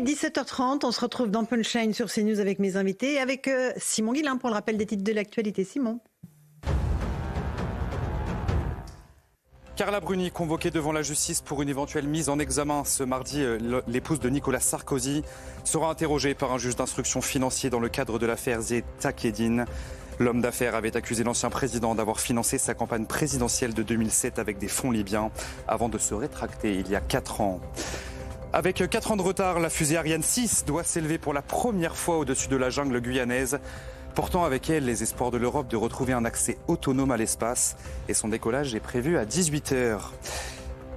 17h30, on se retrouve dans Punchline sur CNews avec mes invités, avec Simon Guillain pour le rappel des titres de l'actualité. Simon. Carla Bruni, convoquée devant la justice pour une éventuelle mise en examen ce mardi, l'épouse de Nicolas Sarkozy sera interrogée par un juge d'instruction financier dans le cadre de l'affaire Zetakedine. L'homme d'affaires avait accusé l'ancien président d'avoir financé sa campagne présidentielle de 2007 avec des fonds libyens avant de se rétracter il y a 4 ans. Avec 4 ans de retard, la fusée Ariane 6 doit s'élever pour la première fois au-dessus de la jungle guyanaise, portant avec elle les espoirs de l'Europe de retrouver un accès autonome à l'espace. Et son décollage est prévu à 18h.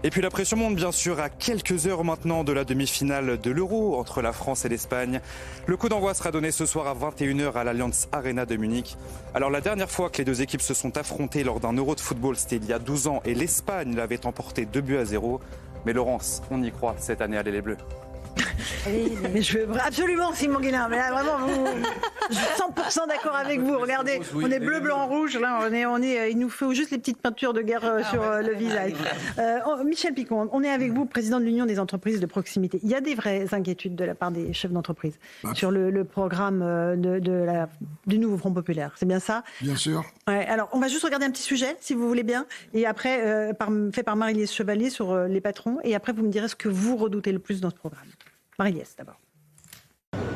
Et puis la pression monte bien sûr à quelques heures maintenant de la demi-finale de l'Euro entre la France et l'Espagne. Le coup d'envoi sera donné ce soir à 21h à l'Allianz Arena de Munich. Alors la dernière fois que les deux équipes se sont affrontées lors d'un Euro de football, c'était il y a 12 ans et l'Espagne l'avait emporté 2-0. Mais Laurence, on y croit cette année, allez les Bleus. Mais je veux absolument Simon Guillain, mais là vraiment je suis 100% d'accord avec vous. Regardez, on est bleu, blanc, rouge. Là, il nous faut juste les petites peintures de guerre sur le visage. Michel Picon, on est avec vous, président de l'Union des entreprises de proximité. Il y a des vraies inquiétudes de la part des chefs d'entreprise sur le programme du nouveau Front populaire. C'est bien ça ? Bien sûr. Ouais, alors, on va juste regarder un petit sujet, si vous voulez bien, et après, fait par Marie-Liesse Chevalier sur les patrons, et après vous me direz ce que vous redoutez le plus dans ce programme. Marie-Liesse, d'abord.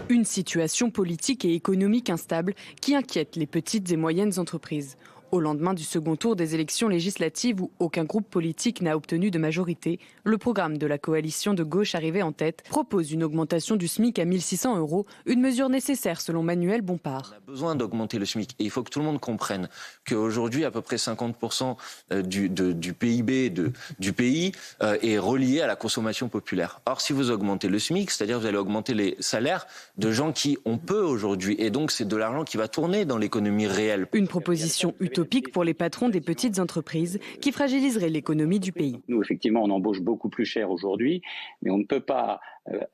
Une situation politique et économique instable qui inquiète les petites et moyennes entreprises. Au lendemain du second tour des élections législatives où aucun groupe politique n'a obtenu de majorité, le programme de la coalition de gauche arrivé en tête propose une augmentation du SMIC à 1 600 €, une mesure nécessaire selon Manuel Bompard. On a besoin d'augmenter le SMIC et il faut que tout le monde comprenne qu'aujourd'hui à peu près 50% du PIB du pays est relié à la consommation populaire. Or si vous augmentez le SMIC, c'est-à-dire vous allez augmenter les salaires de gens qui ont peu aujourd'hui et donc c'est de l'argent qui va tourner dans l'économie réelle. Une proposition utopique pour les patrons des petites entreprises qui fragiliserait l'économie du pays. Nous, effectivement, on embauche beaucoup plus cher aujourd'hui, mais on ne peut pas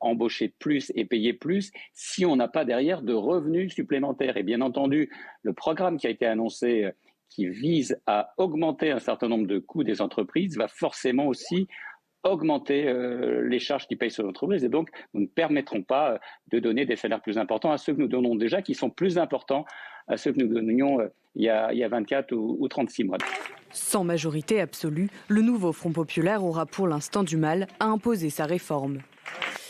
embaucher plus et payer plus si on n'a pas derrière de revenus supplémentaires. Et bien entendu, le programme qui a été annoncé, qui vise à augmenter un certain nombre de coûts des entreprises, va forcément aussi augmenter les charges qui payent sur l'entreprise. Et donc, nous ne permettrons pas de donner des salaires plus importants à ceux que nous donnons déjà, qui sont plus importants à ceux que nous donnions il y a 24 ou 36 mois. Sans majorité absolue, le nouveau Front populaire aura pour l'instant du mal à imposer sa réforme.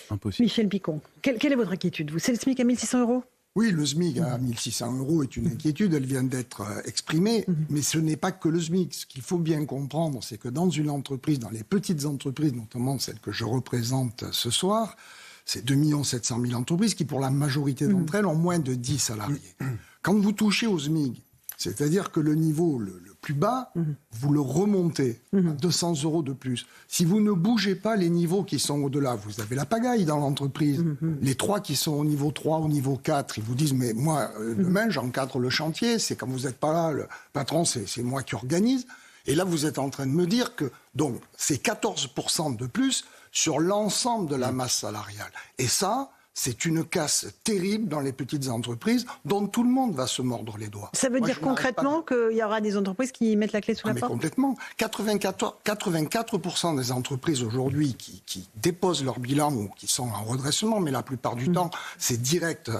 Impossible. Michel Picon, quelle est votre inquiétude, vous ? C'est le SMIC à 1 600 €? Oui, le SMIC à 1 600 € est une inquiétude, elle vient d'être exprimée, mais ce n'est pas que le SMIC. Ce qu'il faut bien comprendre, c'est que dans une entreprise, dans les petites entreprises, notamment celles que je représente ce soir, c'est 2 700 000 entreprises qui, pour la majorité d'entre elles, ont moins de 10 salariés. Quand vous touchez au SMIC, c'est-à-dire que le niveau le plus bas, vous le remontez à 200 € de plus. Si vous ne bougez pas les niveaux qui sont au-delà, vous avez la pagaille dans l'entreprise. Les 3 qui sont au niveau 3, au niveau 4, ils vous disent « mais moi, demain, j'encadre le chantier, c'est quand vous n'êtes pas là, le patron, c'est moi qui organise ». Et là, vous êtes en train de me dire que donc c'est 14% de plus sur l'ensemble de la masse salariale. Et ça, c'est une casse terrible dans les petites entreprises dont tout le monde va se mordre les doigts. Ça veut dire concrètement qu'il y aura des entreprises qui mettent la clé sous la porte ? Complètement. 84% des entreprises aujourd'hui qui déposent leur bilan ou qui sont en redressement, mais la plupart du temps, c'est direct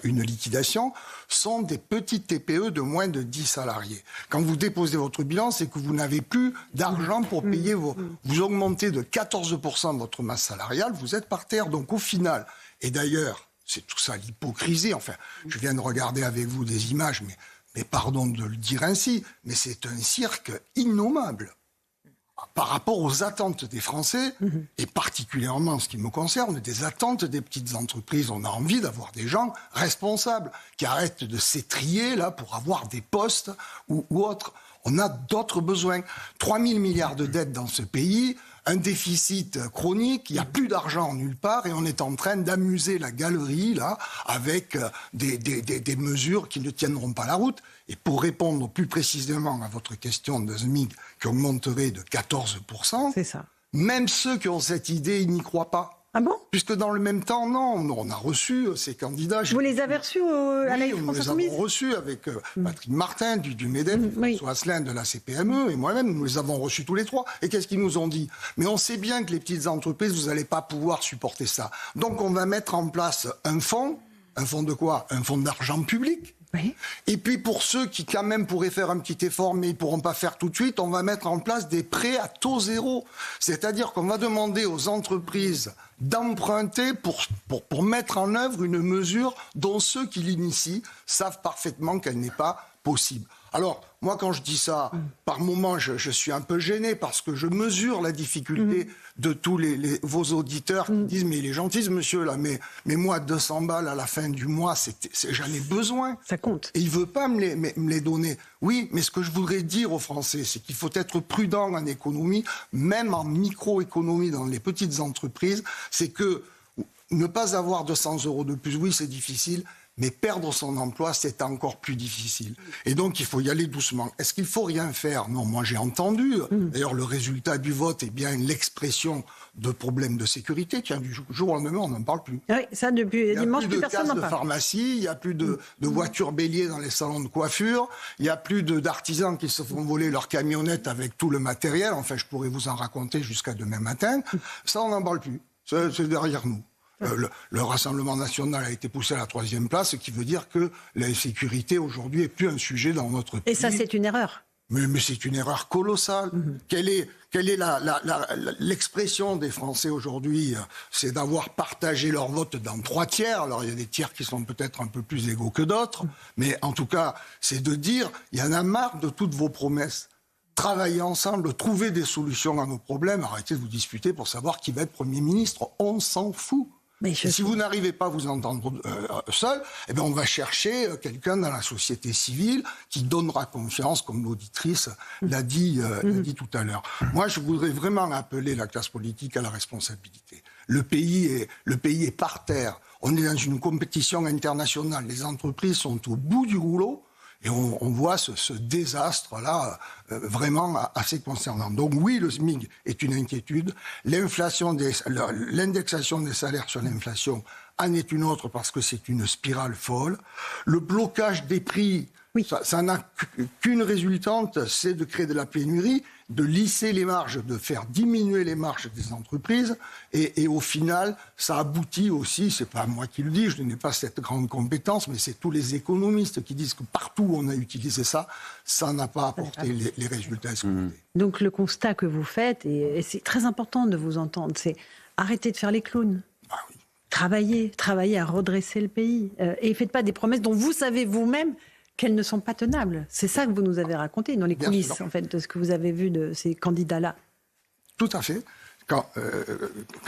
une liquidation, sont des petites TPE de moins de 10 salariés. Quand vous déposez votre bilan, c'est que vous n'avez plus d'argent pour payer vous augmentez de 14% votre masse salariale, vous êtes par terre. Donc au final, et d'ailleurs, c'est tout ça l'hypocrisie, enfin, je viens de regarder avec vous des images, mais pardon de le dire ainsi, mais c'est un cirque innommable par rapport aux attentes des Français, et particulièrement en ce qui me concerne, des attentes des petites entreprises. On a envie d'avoir des gens responsables, qui arrêtent de s'étrier là pour avoir des postes ou autres. On a d'autres besoins. 3 000 milliards de dettes dans ce pays, un déficit chronique, il n'y a plus d'argent nulle part et on est en train d'amuser la galerie là avec des mesures qui ne tiendront pas la route. Et pour répondre plus précisément à votre question de SMIC qui augmenterait de 14%, c'est ça. Même ceux qui ont cette idée, ils n'y croient pas. Ah bon? Puisque dans le même temps, non, on a reçu ces candidats. Vous les avez reçus à la Oui, France nous les Insoumise? avons reçus avec Patrick Martin du MEDEF, Oui. François Asselin de la CPME et moi-même, nous les avons reçus tous les trois. Et qu'est-ce qu'ils nous ont dit? Mais on sait bien que les petites entreprises, vous n'allez pas pouvoir supporter ça. Donc on va mettre en place un fonds de quoi? Un fonds d'argent public. Oui. Et puis pour ceux qui quand même pourraient faire un petit effort mais ils pourront pas faire tout de suite, on va mettre en place des prêts à taux zéro. C'est-à-dire qu'on va demander aux entreprises d'emprunter pour mettre en œuvre une mesure dont ceux qui l'initient savent parfaitement qu'elle n'est pas possible. Alors, moi, quand je dis ça, par moments, je suis un peu gêné parce que je mesure la difficulté de tous vos auditeurs qui disent « Mais il est gentil, ce monsieur-là, mais moi, 200 balles à la fin du mois, j'en ai besoin. » Ça compte. Et il veut pas me les donner. Oui, mais ce que je voudrais dire aux Français, c'est qu'il faut être prudent en économie, même en microéconomie dans les petites entreprises, c'est que ne pas avoir 200 € de plus, oui, c'est difficile, mais perdre son emploi, c'est encore plus difficile. Et donc, il faut y aller doucement. Est-ce qu'il faut rien faire? Non, moi j'ai entendu. D'ailleurs, le résultat du vote est bien l'expression de problèmes de sécurité. Tiens, du jour au lendemain, on n'en parle plus. Oui, ça, depuis dimanche, plus de personne n'en cases de parle. pharmacie, il n'y a plus de voitures béliers dans les salons de coiffure, il n'y a plus d'artisans qui se font voler leurs camionnettes avec tout le matériel. Enfin, je pourrais vous en raconter jusqu'à demain matin. Ça, on n'en parle plus. C'est derrière nous. Le Rassemblement national a été poussé à la 3e place, ce qui veut dire que la sécurité aujourd'hui est plus un sujet dans notre pays. Et ça, c'est une erreur. Mais c'est une erreur colossale. Quelle est l'expression des Français aujourd'hui? C'est d'avoir partagé leur vote dans 3 tiers. Alors il y a des tiers qui sont peut-être un peu plus égaux que d'autres, mais en tout cas, c'est de dire il y en a marre de toutes vos promesses. Travailler ensemble, trouver des solutions à nos problèmes. Arrêtez de vous disputer pour savoir qui va être Premier ministre. On s'en fout. Mais si vous n'arrivez pas à vous entendre seul, eh bien on va chercher quelqu'un dans la société civile qui donnera confiance, comme l'auditrice l'a dit tout à l'heure. Moi, je voudrais vraiment appeler la classe politique à la responsabilité. Le pays est par terre. On est dans une compétition internationale. Les entreprises sont au bout du rouleau. Et on voit ce désastre-là vraiment assez concernant. Donc oui, le SMIC est une inquiétude. L'indexation des salaires sur l'inflation en est une autre parce que c'est une spirale folle. Le blocage des prix, ça n'a qu'une résultante, c'est de créer de la pénurie, de lisser les marges, de faire diminuer les marges des entreprises. Et au final, ça aboutit aussi, c'est pas moi qui le dis, je n'ai pas cette grande compétence, mais c'est tous les économistes qui disent que partout où on a utilisé ça, ça n'a pas apporté les résultats escomptés. Donc le constat que vous faites, et c'est très important de vous entendre, c'est arrêter de faire les clowns. Oui. Travailler à redresser le pays. Et faites pas des promesses dont vous savez vous-même qu'elles ne sont pas tenables. C'est ça que vous nous avez raconté dans les coulisses, en fait, de ce que vous avez vu de ces candidats-là. Tout à fait. Quand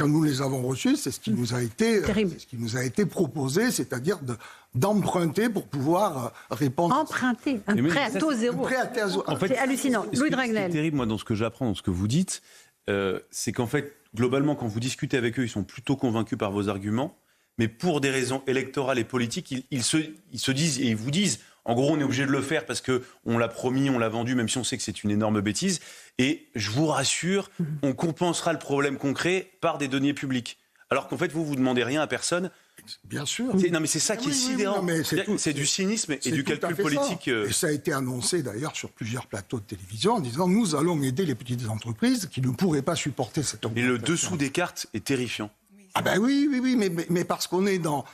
nous les avons reçus, c'est ce qui nous a été proposé, c'est-à-dire d'emprunter pour pouvoir répondre. Emprunter, un prêt à taux zéro. En fait, c'est hallucinant. Louis Dragnel. Ce qui est terrible, moi, dans ce que j'apprends, dans ce que vous dites, c'est qu'en fait, globalement, quand vous discutez avec eux, ils sont plutôt convaincus par vos arguments, mais pour des raisons électorales et politiques, ils se disent et ils vous disent. En gros, on est obligé de le faire parce qu'on l'a promis, on l'a vendu, même si on sait que c'est une énorme bêtise. Et je vous rassure, on compensera le problème concret par des deniers publics. Alors qu'en fait, vous demandez rien à personne. Bien sûr. Non, mais c'est ça qui est sidérant. C'est du cynisme et du calcul politique. Et ça a été annoncé d'ailleurs sur plusieurs plateaux de télévision en disant nous allons aider les petites entreprises qui ne pourraient pas supporter cette augmentation. Et le dessous des cartes est terrifiant. Ah ben oui, mais parce qu'on est dans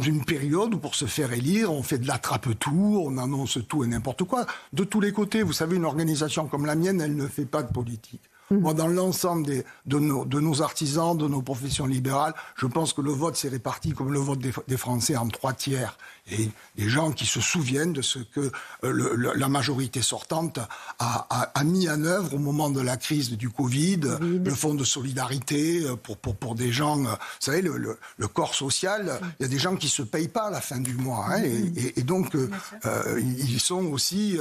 une période où pour se faire élire, on fait de l'attrape-tout, on annonce tout et n'importe quoi. De tous les côtés, vous savez, une organisation comme la mienne, elle ne fait pas de politique. Moi, dans l'ensemble de nos artisans, de nos professions libérales, je pense que le vote s'est réparti comme le vote des Français en 3 tiers. Et des gens qui se souviennent de ce que la majorité sortante a mis en œuvre au moment de la crise du Covid. Le fonds de solidarité pour des gens... vous savez, le corps social, il y a des gens qui ne se payent pas à la fin du mois. Hein, et donc, ils sont aussi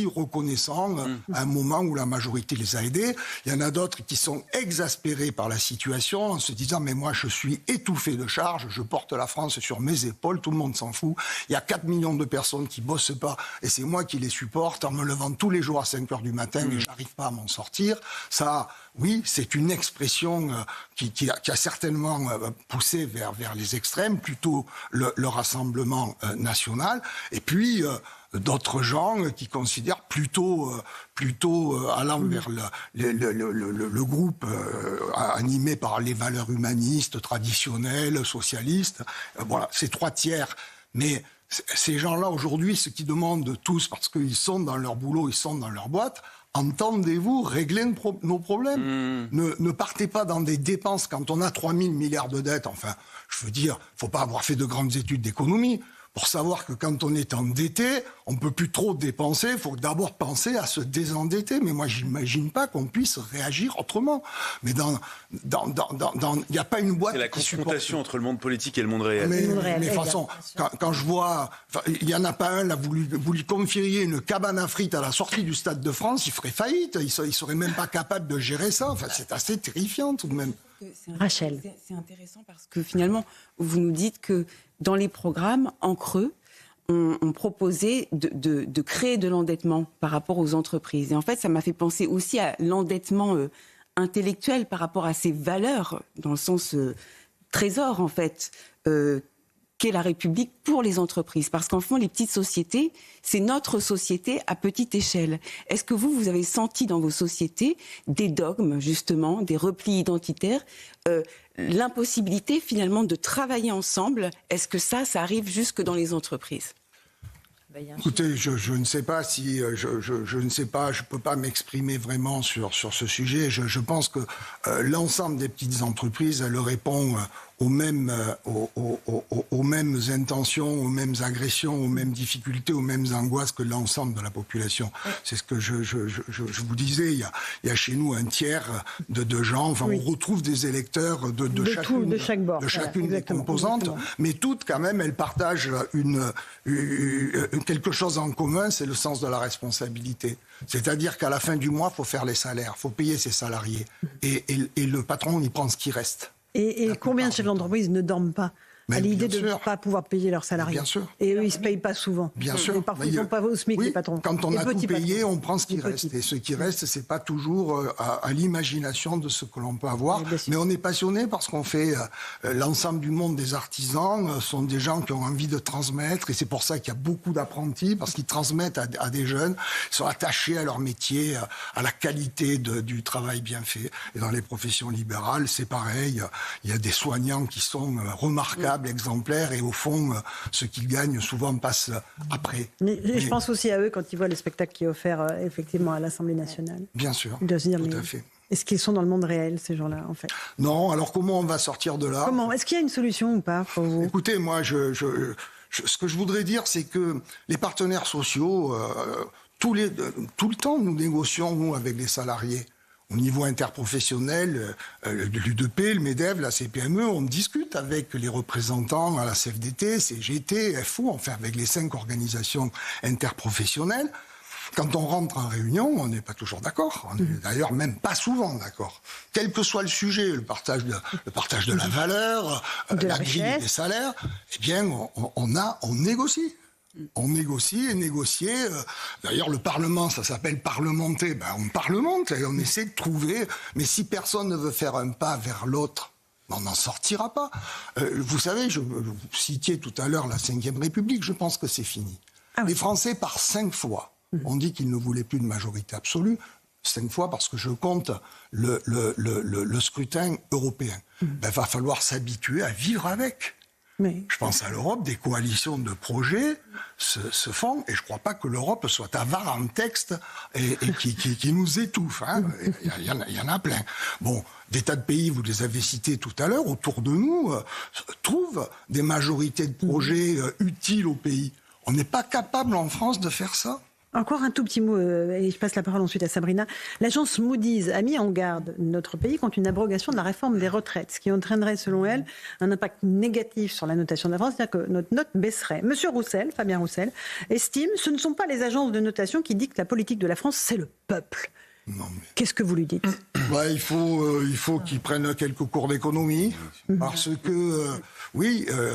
reconnaissants à un moment où la majorité les a aidés. Il y en a d'autres qui sont exaspérés par la situation en se disant mais moi je suis étouffé de charges, je porte la France sur mes épaules, tout le monde s'en fout. Il y a 4 millions de personnes qui bossent pas et c'est moi qui les supporte en me levant tous les jours à 5 heures du matin et j'arrive pas à m'en sortir. Ça, oui, c'est une expression qui a certainement poussé vers les extrêmes, plutôt le Rassemblement national. Et puis d'autres gens qui considèrent plutôt allant vers le groupe animé par les valeurs humanistes, traditionnelles, socialistes. Voilà, c'est 3 tiers. Mais ces gens-là, aujourd'hui, ce qu'ils demandent tous, parce qu'ils sont dans leur boulot, ils sont dans leur boîte, entendez-vous régler nos problèmes. Ne partez pas dans des dépenses quand on a 3 000 milliards de dettes. Enfin, je veux dire, faut pas avoir fait de grandes études d'économie pour savoir que quand on est endetté, on peut plus trop dépenser. Il faut d'abord penser à se désendetter. Mais moi, j'imagine pas qu'on puisse réagir autrement. Mais il n'y a pas une boîte. C'est la confrontation entre le monde politique et le monde réel. Mais de toute façon, quand je vois, il y en a pas un là, vous lui confieriez une cabane à frites à la sortie du Stade de France, il ferait faillite. Il serait même pas capable de gérer ça. Enfin, c'est assez terrifiant tout de même. Rachel. C'est intéressant parce que finalement, vous nous dites que dans les programmes, en creux, on proposait de créer de l'endettement par rapport aux entreprises. Et en fait, ça m'a fait penser aussi à l'endettement intellectuel par rapport à ces valeurs, dans le sens trésor, en fait, qu'est la République pour les entreprises. Parce qu'en fond, les petites sociétés, c'est notre société à petite échelle. Est-ce que vous avez senti dans vos sociétés des dogmes, justement, des replis identitaires, l'impossibilité, finalement, de travailler ensemble? Est-ce que ça arrive jusque dans les entreprises? Écoutez, je ne sais pas si je ne sais pas, je peux pas m'exprimer vraiment sur ce sujet. Je pense que l'ensemble des petites entreprises, elles répondent aux mêmes intentions, aux mêmes agressions, aux mêmes difficultés, aux mêmes angoisses que l'ensemble de la population. C'est ce que je vous disais. Il y a chez nous un tiers de gens. Enfin, on retrouve des électeurs de chacune des composantes, mais toutes quand même, elles partagent quelque chose en commun, c'est le sens de la responsabilité. C'est-à-dire qu'à la fin du mois, il faut faire les salaires, il faut payer ses salariés, et le patron, il prend ce qui reste. Et combien de chefs d'entreprise ne dorment pas à l'idée de ne pas pouvoir payer leurs salariés? Bien sûr. Et eux, ils ne se payent pas souvent. Bien sûr. Et parfois, ils ne sont pas au SMIC, les patrons. Quand on a tout payé, on prend ce qui reste. Petits. Et ce qui reste, c'est pas toujours à l'imagination de ce que l'on peut avoir. Mais on est passionné parce qu'on fait l'ensemble du monde des artisans sont des gens qui ont envie de transmettre. Et c'est pour ça qu'il y a beaucoup d'apprentis, parce qu'ils transmettent à des jeunes. Ils sont attachés à leur métier, à la qualité du travail bien fait. Et dans les professions libérales, c'est pareil. Il y a des soignants qui sont remarquables, exemplaires, et au fond, ce qu'ils gagnent souvent passe après. Mais je pense aussi à eux quand ils voient le spectacle qui est offert effectivement à l'Assemblée nationale. Bien sûr, ils doivent se dire, tout à fait. Est-ce qu'ils sont dans le monde réel, ces gens-là, en fait? Non, alors comment on va sortir de là? Comment? Est-ce qu'il y a une solution ou pas pour vous? Écoutez, moi, ce que je voudrais dire, c'est que les partenaires sociaux, tout le temps, nous négocions, nous, avec les salariés. Au niveau interprofessionnel, l'UDP, le MEDEF, la CPME, on discute avec les représentants à la CFDT, CGT, FO, enfin avec les 5 organisations interprofessionnelles. Quand on rentre en réunion, on n'est pas toujours d'accord. On n'est d'ailleurs même pas souvent d'accord. Quel que soit le sujet, le partage de la valeur, la grille des salaires, eh bien, on négocie. On négocie et négocier. D'ailleurs, le Parlement, ça s'appelle parlementer. Ben, on parlemente et on essaie de trouver. Mais si personne ne veut faire un pas vers l'autre, on n'en sortira pas. Vous savez, vous citiez tout à l'heure la Ve République. Je pense que c'est fini. Les Français, par 5 fois, ont dit qu'ils ne voulaient plus de majorité absolue. 5 fois parce que je compte le scrutin européen. Ben, va falloir s'habituer à vivre avec. Oui. Je pense à l'Europe, des coalitions de projets se font, et je ne crois pas que l'Europe soit avare en texte et qui nous étouffe. Hein. Il y en a plein. Bon, des tas de pays, vous les avez cités tout à l'heure, autour de nous, trouvent des majorités de projets utiles au pays. On n'est pas capable en France de faire ça. Encore un tout petit mot, et je passe la parole ensuite à Sabrina. L'agence Moody's a mis en garde notre pays contre une abrogation de la réforme des retraites, ce qui entraînerait, selon elle, un impact négatif sur la notation de la France, c'est-à-dire que notre note baisserait. Monsieur Roussel, Fabien Roussel, estime que ce ne sont pas les agences de notation qui dictent la politique de la France, c'est le peuple. Non, mais... Qu'est-ce que vous lui dites? Il faut qu'il prenne quelques cours d'économie, parce que,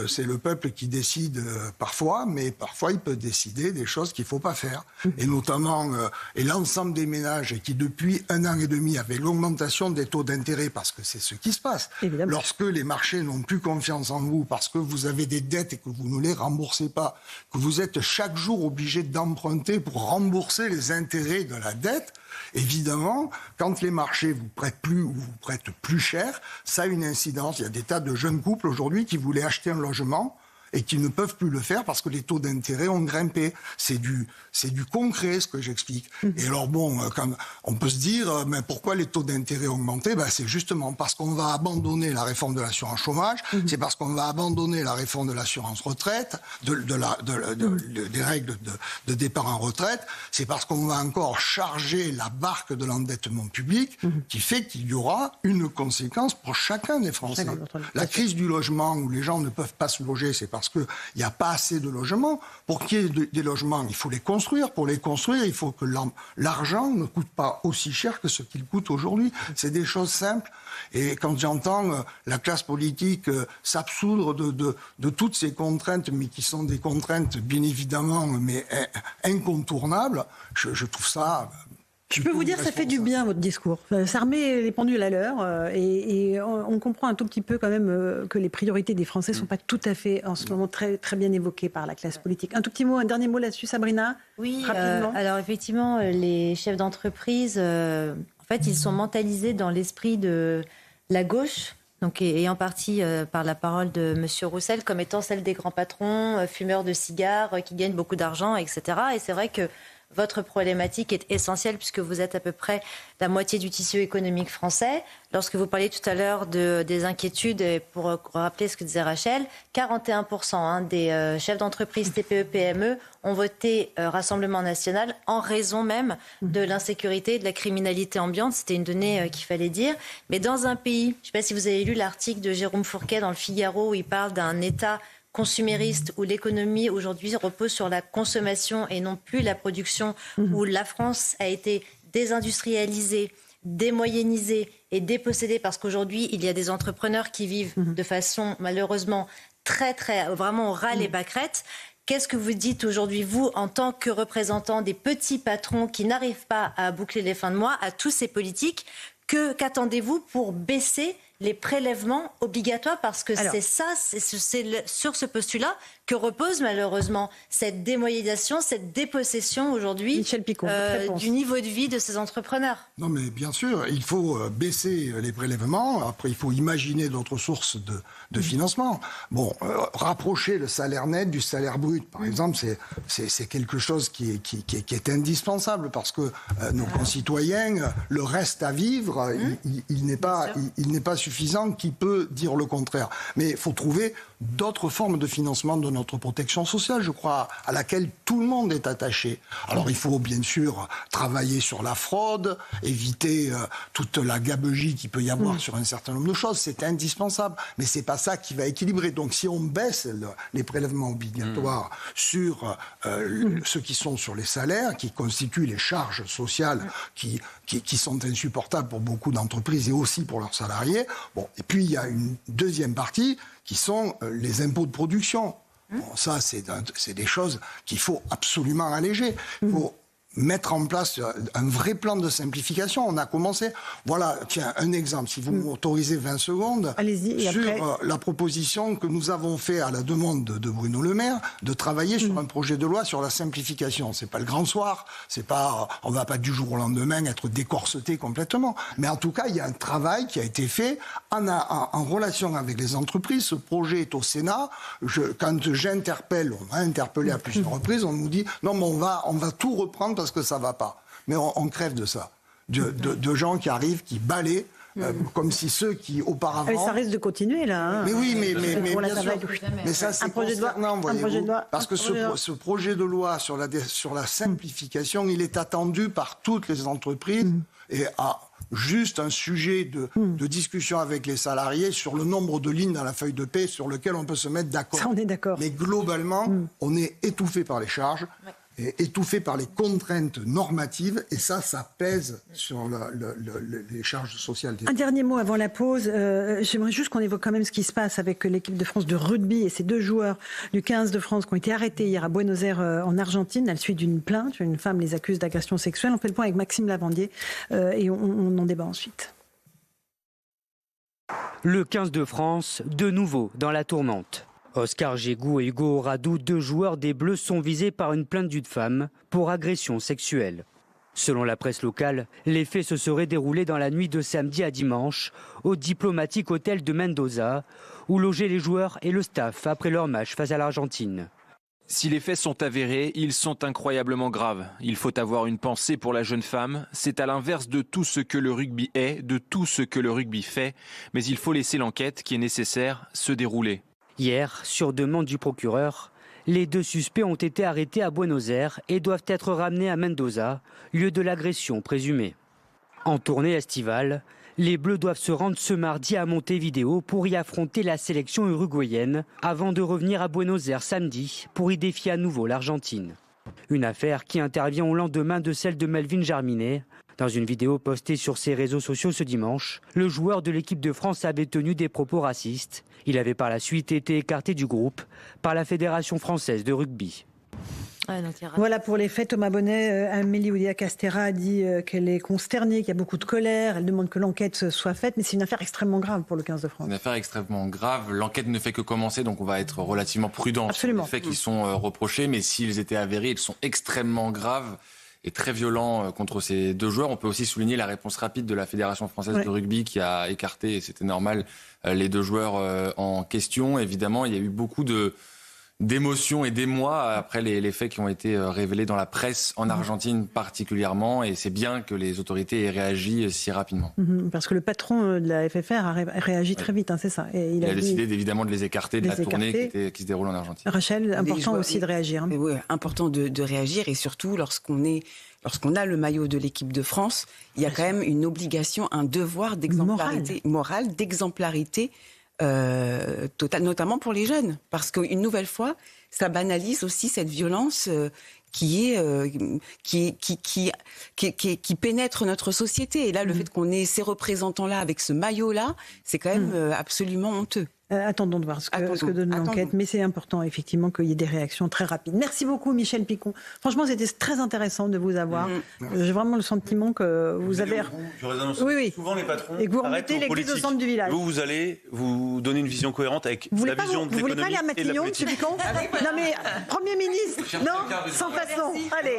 c'est le peuple qui décide parfois, mais parfois il peut décider des choses qu'il ne faut pas faire. Et notamment, et l'ensemble des ménages qui depuis 1 an et demi, avec l'augmentation des taux d'intérêt, parce que c'est ce qui se passe, évidemment, lorsque les marchés n'ont plus confiance en vous, parce que vous avez des dettes et que vous ne les remboursez pas, que vous êtes chaque jour obligé d'emprunter pour rembourser les intérêts de la dette, évidemment, quand les marchés vous prêtent plus ou vous prêtent plus cher, ça a une incidence. Il y a des tas de jeunes couples aujourd'hui qui voulaient acheter un logement et qui ne peuvent plus le faire parce que les taux d'intérêt ont grimpé. C'est du concret, ce que j'explique. Et alors quand on peut se dire, mais pourquoi les taux d'intérêt ont augmenté? C'est justement parce qu'on va abandonner la réforme de l'assurance chômage, c'est parce qu'on va abandonner la réforme de l'assurance retraite, des règles de départ en retraite, c'est parce qu'on va encore charger la barque de l'endettement public, qui fait qu'il y aura une conséquence pour chacun des Français. La crise du logement, où les gens ne peuvent pas se loger, c'est parce qu'il n'y a pas assez de logements. Pour qu'il y ait des logements, il faut les construire. Pour les construire, il faut que l'argent ne coûte pas aussi cher que ce qu'il coûte aujourd'hui. C'est des choses simples. Et quand j'entends la classe politique s'absoudre de toutes ces contraintes, mais qui sont des contraintes, bien évidemment, mais incontournables, je trouve ça... Je peux vous dire, ça fait du bien, votre discours. Ça remet les pendules à l'heure et on comprend un tout petit peu quand même que les priorités des Français ne sont pas tout à fait, en ce moment, très, très bien évoquées par la classe politique. Un tout petit mot, un dernier mot là-dessus, Sabrina? Oui, rapidement. Alors effectivement, les chefs d'entreprise, en fait, ils sont mentalisés dans l'esprit de la gauche, donc, et en partie par la parole de M. Roussel, comme étant celle des grands patrons, fumeurs de cigares, qui gagnent beaucoup d'argent, etc. Et c'est vrai que votre problématique est essentielle puisque vous êtes à peu près la moitié du tissu économique français. Lorsque vous parliez tout à l'heure des inquiétudes, et pour rappeler ce que disait Rachel, 41% des chefs d'entreprise TPE-PME ont voté Rassemblement national en raison même de l'insécurité et de la criminalité ambiante. C'était une donnée qu'il fallait dire. Mais dans un pays, je ne sais pas si vous avez lu l'article de Jérôme Fourquet dans le Figaro où il parle d'un État consumériste, où l'économie aujourd'hui repose sur la consommation et non plus la production, où la France a été désindustrialisée, démoyennisée et dépossédée parce qu'aujourd'hui, il y a des entrepreneurs qui vivent de façon malheureusement très, très, vraiment au ras les pâquerettes. Qu'est-ce que vous dites aujourd'hui, vous, en tant que représentant des petits patrons qui n'arrivent pas à boucler les fins de mois, à tous ces politiques, qu'attendez-vous pour baisser les prélèvements obligatoires, parce que c'est sur ce postulat que repose malheureusement cette démonétisation, cette dépossession aujourd'hui Michel Picon, du niveau de vie de ces entrepreneurs. Non mais bien sûr, il faut baisser les prélèvements, après il faut imaginer d'autres sources de financement. Rapprocher le salaire net du salaire brut, par exemple, c'est quelque chose qui est indispensable, parce que nos concitoyens, le reste à vivre, il n'est pas suffisant, qui peut dire le contraire. Mais il faut trouver d'autres formes de financement de notre protection sociale, je crois, à laquelle tout le monde est attaché. Alors il faut bien sûr travailler sur la fraude, éviter toute la gabegie qu'il peut y avoir sur un certain nombre de choses, c'est indispensable, mais c'est pas ça qui va équilibrer. Donc si on baisse les prélèvements obligatoires sur ceux qui sont sur les salaires, qui constituent les charges sociales qui sont insupportables pour beaucoup d'entreprises et aussi pour leurs salariés, et puis il y a une deuxième partie qui sont les impôts de production. Ça, c'est des choses qu'il faut absolument alléger. Il faut mettre en place un vrai plan de simplification. On a commencé. Voilà, tiens, un exemple, si vous m'autorisez 20 secondes, sur la proposition que nous avons fait à la demande de Bruno Le Maire de travailler sur un projet de loi sur la simplification. C'est pas le grand soir, c'est pas, on va pas du jour au lendemain être décorseté complètement. Mais en tout cas, il y a un travail qui a été fait en relation avec les entreprises. Ce projet est au Sénat. Quand j'interpelle, on m'a interpellé à plusieurs reprises, on nous dit non, mais on va tout reprendre parce que ça va pas. Mais on crève de ça. De gens qui arrivent, qui balaient, comme si ceux qui auparavant... Mais ça risque de continuer là. Mais oui, mais bien sûr. Mais ça, c'est concernant, voyez-vous. Parce que ce projet de loi sur la simplification, il est attendu par toutes les entreprises et juste un sujet de discussion avec les salariés sur le nombre de lignes dans la feuille de paie sur lequel on peut se mettre d'accord. Ça, on est d'accord. Mais globalement, on est étouffé par les charges. étouffés par les contraintes normatives, et ça pèse sur les charges sociales. Un dernier mot avant la pause. J'aimerais juste qu'on évoque quand même ce qui se passe avec l'équipe de France de rugby et ces 2 joueurs du 15 de France qui ont été arrêtés hier à Buenos Aires en Argentine à la suite d'une plainte. Une femme les accuse d'agression sexuelle. On fait le point avec Maxime Lavandier et on en débat ensuite. Le 15 de France, de nouveau dans la tourmente. Oscar Gégou et Hugo Radou, 2 joueurs des Bleus, sont visés par une plainte d'une femme pour agression sexuelle. Selon la presse locale, les faits se seraient déroulés dans la nuit de samedi à dimanche au diplomatique hôtel de Mendoza, où logeaient les joueurs et le staff après leur match face à l'Argentine. Si les faits sont avérés, ils sont incroyablement graves. Il faut avoir une pensée pour la jeune femme. C'est à l'inverse de tout ce que le rugby est, de tout ce que le rugby fait. Mais il faut laisser l'enquête qui est nécessaire se dérouler. Hier, sur demande du procureur, les 2 suspects ont été arrêtés à Buenos Aires et doivent être ramenés à Mendoza, lieu de l'agression présumée. En tournée estivale, les Bleus doivent se rendre ce mardi à Montevideo pour y affronter la sélection uruguayenne avant de revenir à Buenos Aires samedi pour y défier à nouveau l'Argentine. Une affaire qui intervient au lendemain de celle de Melvin Jarminet. Dans une vidéo postée sur ses réseaux sociaux ce dimanche, le joueur de l'équipe de France avait tenu des propos racistes. Il avait par la suite été écarté du groupe par la Fédération française de rugby. Voilà pour les faits. Thomas Bonnet, Amélie Oudéa-Castéra a dit qu'elle est consternée, qu'il y a beaucoup de colère. Elle demande que l'enquête soit faite, mais c'est une affaire extrêmement grave pour le 15 de France. Une affaire extrêmement grave. L'enquête ne fait que commencer, donc on va être relativement prudent sur les faits qui sont reprochés. Mais s'ils étaient avérés, ils sont extrêmement graves et très violents contre ces 2 joueurs. On peut aussi souligner la réponse rapide de la Fédération française de rugby qui a écarté, et c'était normal, les 2 joueurs en question. Évidemment, il y a eu beaucoup d'émotions et d'émoi après les faits qui ont été révélés dans la presse en Argentine particulièrement, et c'est bien que les autorités aient réagi si rapidement. Parce que le patron de la FFR a réagi très vite, c'est ça. Et il a décidé évidemment de les écarter de la tournée qui se déroule en Argentine. Rachel, important aussi de réagir. Oui, important de réagir, et surtout lorsqu'on a le maillot de l'équipe de France, il y a quand même une obligation, un devoir d'exemplarité morale, d'exemplarité totale, notamment pour les jeunes. Parce qu'une nouvelle fois, ça banalise aussi cette violence qui pénètre notre société. Et là, le fait qu'on ait ces représentants-là avec ce maillot-là, c'est quand même absolument honteux. Attendons de voir ce que donne l'enquête, mais c'est important effectivement qu'il y ait des réactions très rapides. Merci beaucoup Michel Picon. Franchement, c'était très intéressant de vous avoir. J'ai vraiment le sentiment que vous avez... Souvent les patrons et que vous remettez l'église au centre du village. Vous allez vous donner une vision cohérente avec la vision de l'économie et de la politique. Vous voulez pas aller à Matignon, M. Picon? Non mais, Premier ministre, non, sans façon. Allez,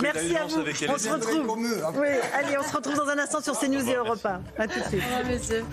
merci à vous. On se retrouve. Oui, allez, on se retrouve dans un instant sur CNews et Europe 1. À tout de suite.